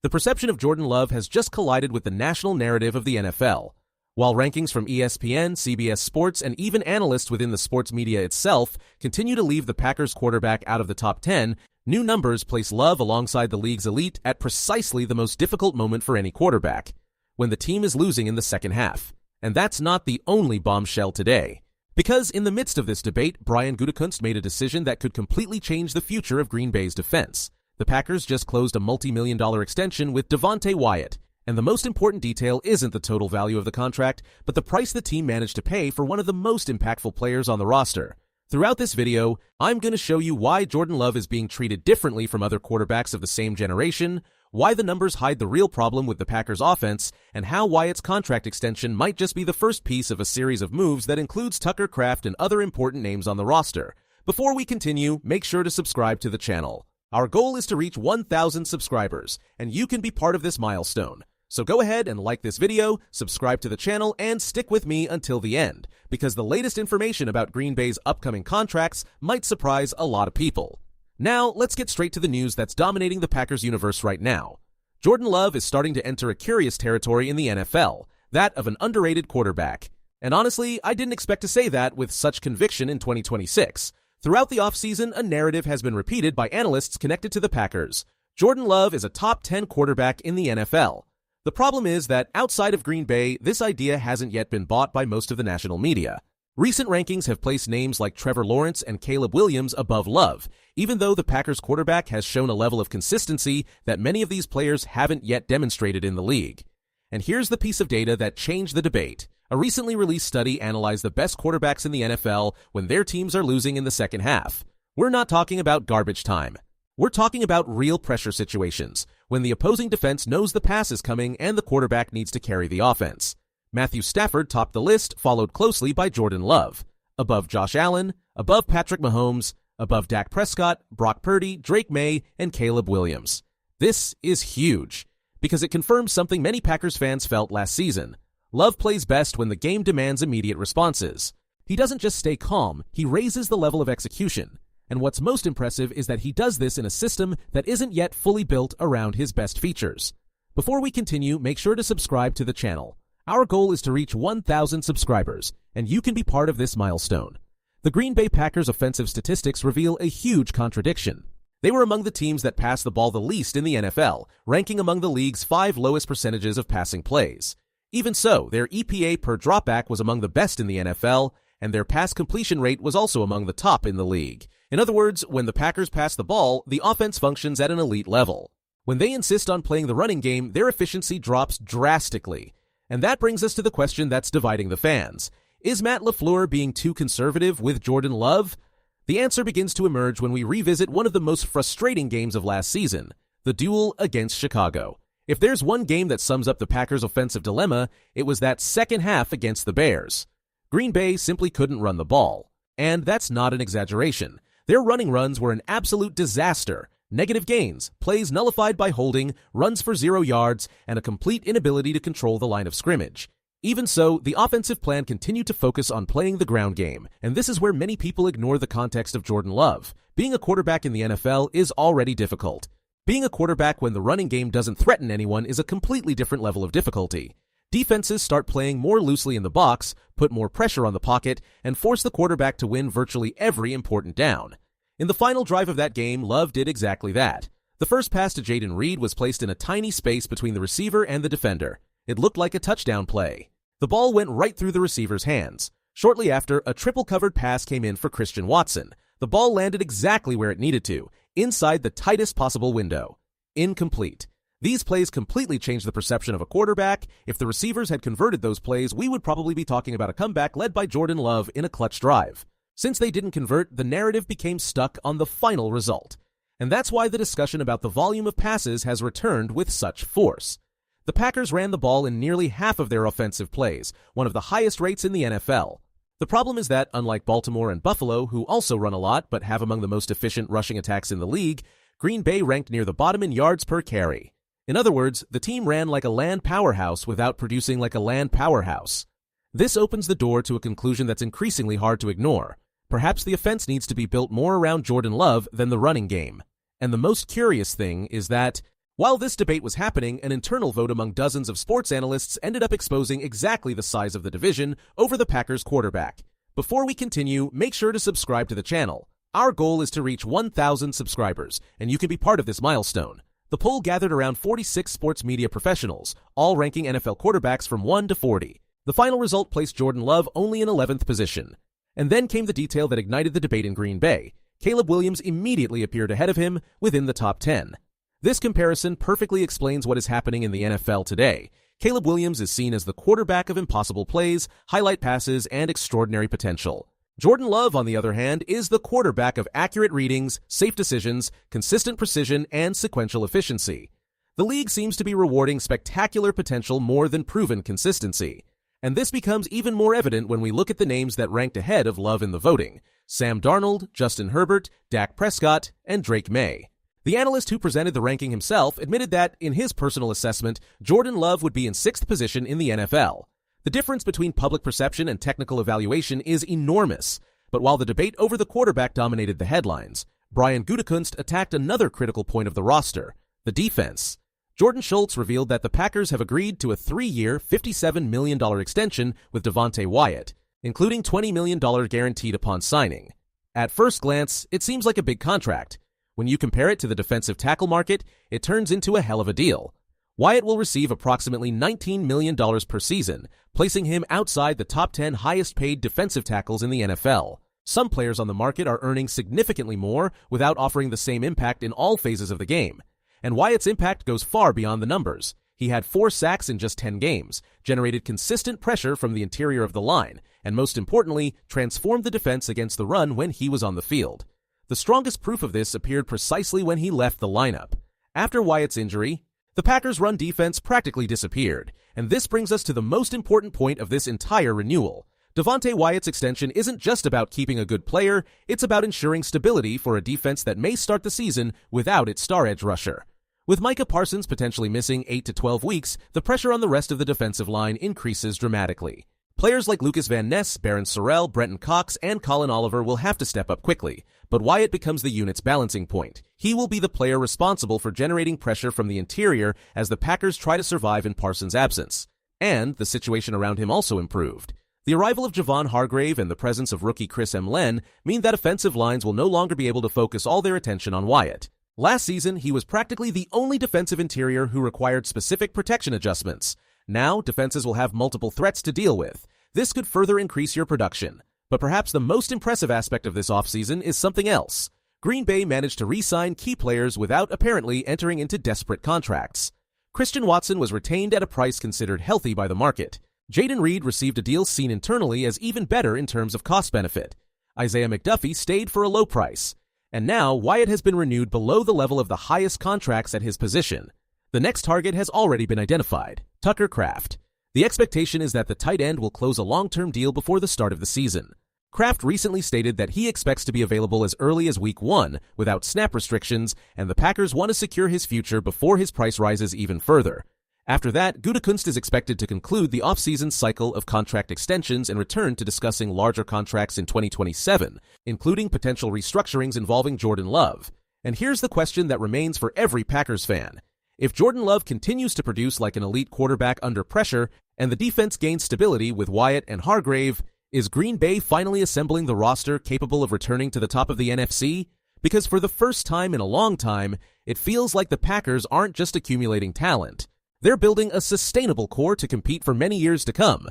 The perception of Jordan Love has just collided with the national narrative of the NFL. While rankings from ESPN, CBS Sports, and even analysts within the sports media itself continue to leave the Packers quarterback out of the top 10, new numbers place Love alongside the league's elite at precisely the most difficult moment for any quarterback, when the team is losing in the second half. And that's not the only bombshell today. Because in the midst of this debate, Brian Gutekunst made a decision that could completely change the future of Green Bay's defense. The Packers just closed a multi-million-dollar extension with Devonte Wyatt, and the most important detail isn't the total value of the contract, but the price the team managed to pay for one of the most impactful players on the roster. Throughout this video, I'm going to show you why Jordan Love is being treated differently from other quarterbacks of the same generation, why the numbers hide the real problem with the Packers' offense, and how Wyatt's contract extension might just be the first piece of a series of moves that includes Tucker Kraft and other important names on the roster. Before we continue, make sure to subscribe to the channel. Our goal is to reach 1,000 subscribers, and you can be part of this milestone. So go ahead and like this video, subscribe to the channel, and stick with me until the end, because the latest information about Green Bay's upcoming contracts might surprise a lot of people. Now, let's get straight to the news that's dominating the Packers universe right now. Jordan Love is starting to enter a curious territory in the NFL, that of an underrated quarterback. And honestly, I didn't expect to say that with such conviction in 2026. Throughout the offseason, a narrative has been repeated by analysts connected to the Packers. Jordan Love is a top 10 quarterback in the NFL. The problem is that outside of Green Bay, this idea hasn't yet been bought by most of the national media. Recent rankings have placed names like Trevor Lawrence and Caleb Williams above Love, even though the Packers quarterback has shown a level of consistency that many of these players haven't yet demonstrated in the league. And here's the piece of data that changed the debate. A recently released study analyzed the best quarterbacks in the NFL when their teams are losing in the second half. We're not talking about garbage time. We're talking about real pressure situations, when the opposing defense knows the pass is coming and the quarterback needs to carry the offense. Matthew Stafford topped the list, followed closely by Jordan Love. Above Josh Allen, above Patrick Mahomes, above Dak Prescott, Brock Purdy, Drake May, and Caleb Williams. This is huge, because it confirms something many Packers fans felt last season. Love plays best when the game demands immediate responses. He doesn't just stay calm, he raises the level of execution. And what's most impressive is that he does this in a system that isn't yet fully built around his best features. Before we continue, make sure to subscribe to the channel. Our goal is to reach 1,000 subscribers, and you can be part of this milestone. The Green Bay Packers' offensive statistics reveal a huge contradiction. They were among the teams that passed the ball the least in the NFL, ranking among the league's 5 lowest percentages of passing plays. Even so, their EPA per dropback was among the best in the NFL, and their pass completion rate was also among the top in the league. In other words, when the Packers pass the ball, the offense functions at an elite level. When they insist on playing the running game, their efficiency drops drastically. And that brings us to the question that's dividing the fans. Is Matt LaFleur being too conservative with Jordan Love? The answer begins to emerge when we revisit one of the most frustrating games of last season, the duel against Chicago. If there's one game that sums up the Packers' offensive dilemma, it was that second half against the Bears. Green Bay simply couldn't run the ball. And that's not an exaggeration. Their running runs were an absolute disaster. Negative gains, plays nullified by holding, runs for 0 yards, and a complete inability to control the line of scrimmage. Even so, the offensive plan continued to focus on playing the ground game, and this is where many people ignore the context of Jordan Love. Being a quarterback in the NFL is already difficult. Being a quarterback when the running game doesn't threaten anyone is a completely different level of difficulty. Defenses start playing more loosely in the box, put more pressure on the pocket, and force the quarterback to win virtually every important down. In the final drive of that game, Love did exactly that. The first pass to Jayden Reed was placed in a tiny space between the receiver and the defender. It looked like a touchdown play. The ball went right through the receiver's hands. Shortly after, a triple-covered pass came in for Christian Watson. The ball landed exactly where it needed to, inside the tightest possible window. Incomplete. These plays completely changed the perception of a quarterback. If the receivers had converted those plays, we would probably be talking about a comeback led by Jordan Love in a clutch drive. Since they didn't convert, the narrative became stuck on the final result. And that's why the discussion about the volume of passes has returned with such force. The Packers ran the ball in nearly half of their offensive plays, one of the highest rates in the NFL. The problem is that, unlike Baltimore and Buffalo, who also run a lot but have among the most efficient rushing attacks in the league, Green Bay ranked near the bottom in yards per carry. In other words, the team ran like a land powerhouse without producing like a land powerhouse. This opens the door to a conclusion that's increasingly hard to ignore. Perhaps the offense needs to be built more around Jordan Love than the running game. And the most curious thing is that While this debate was happening, an internal vote among dozens of sports analysts ended up exposing exactly the size of the division over the Packers quarterback. Before we continue, make sure to subscribe to the channel. Our goal is to reach 1,000 subscribers, and you can be part of this milestone. The poll gathered around 46 sports media professionals, all ranking NFL quarterbacks from 1 to 40. The final result placed Jordan Love only in 11th position. And then came the detail that ignited the debate in Green Bay. Caleb Williams immediately appeared ahead of him within the top 10. This comparison perfectly explains what is happening in the NFL today. Caleb Williams is seen as the quarterback of impossible plays, highlight passes, and extraordinary potential. Jordan Love, on the other hand, is the quarterback of accurate readings, safe decisions, consistent precision, and sequential efficiency. The league seems to be rewarding spectacular potential more than proven consistency. And this becomes even more evident when we look at the names that ranked ahead of Love in the voting: Sam Darnold, Justin Herbert, Dak Prescott, and Drake May. The analyst who presented the ranking himself admitted that, in his personal assessment, Jordan Love would be in 6th position in the NFL. The difference between public perception and technical evaluation is enormous, but while the debate over the quarterback dominated the headlines, Brian Gutekunst attacked another critical point of the roster: the defense. Jordan Schultz revealed that the Packers have agreed to a 3-year, $57 million extension with Devonte Wyatt, including $20 million guaranteed upon signing. At first glance, it seems like a big contract. When you compare it to the defensive tackle market, it turns into a hell of a deal. Wyatt will receive approximately $19 million per season, placing him outside the top 10 highest-paid defensive tackles in the NFL. Some players on the market are earning significantly more without offering the same impact in all phases of the game. And Wyatt's impact goes far beyond the numbers. He had 4 sacks in just 10 games, generated consistent pressure from the interior of the line, and most importantly, transformed the defense against the run when he was on the field. The strongest proof of this appeared precisely when he left the lineup. After Wyatt's injury, the Packers' run defense practically disappeared, and this brings us to the most important point of this entire renewal. Devonte Wyatt's extension isn't just about keeping a good player, it's about ensuring stability for a defense that may start the season without its star edge rusher. With Micah Parsons potentially missing 8 to 12 weeks, the pressure on the rest of the defensive line increases dramatically. Players like Lucas Van Ness, Barron Sorrell, Brenton Cox, and Colin Oliver will have to step up quickly, but Wyatt becomes the unit's balancing point. He will be the player responsible for generating pressure from the interior as the Packers try to survive in Parsons' absence. And the situation around him also improved. The arrival of Javon Hargrave and the presence of rookie Chris M. Len mean that offensive lines will no longer be able to focus all their attention on Wyatt. Last season, he was practically the only defensive interior who required specific protection adjustments. Now, defenses will have multiple threats to deal with. This could further increase your production. But perhaps the most impressive aspect of this offseason is something else. Green Bay managed to re-sign key players without apparently entering into desperate contracts. Christian Watson was retained at a price considered healthy by the market. Jaden Reed received a deal seen internally as even better in terms of cost benefit. Isaiah McDuffie stayed for a low price. And now, Wyatt has been renewed below the level of the highest contracts at his position. The next target has already been identified: Tucker Kraft. The expectation is that the tight end will close a long-term deal before the start of the season. Kraft recently stated that he expects to be available as early as Week 1 without snap restrictions, and the Packers want to secure his future before his price rises even further. After that, Gutekunst is expected to conclude the offseason cycle of contract extensions and return to discussing larger contracts in 2027, including potential restructurings involving Jordan Love. And here's the question that remains for every Packers fan. If Jordan Love continues to produce like an elite quarterback under pressure, and the defense gains stability with Wyatt and Hargrave, is Green Bay finally assembling the roster capable of returning to the top of the NFC? Because for the first time in a long time, it feels like the Packers aren't just accumulating talent. They're building a sustainable core to compete for many years to come.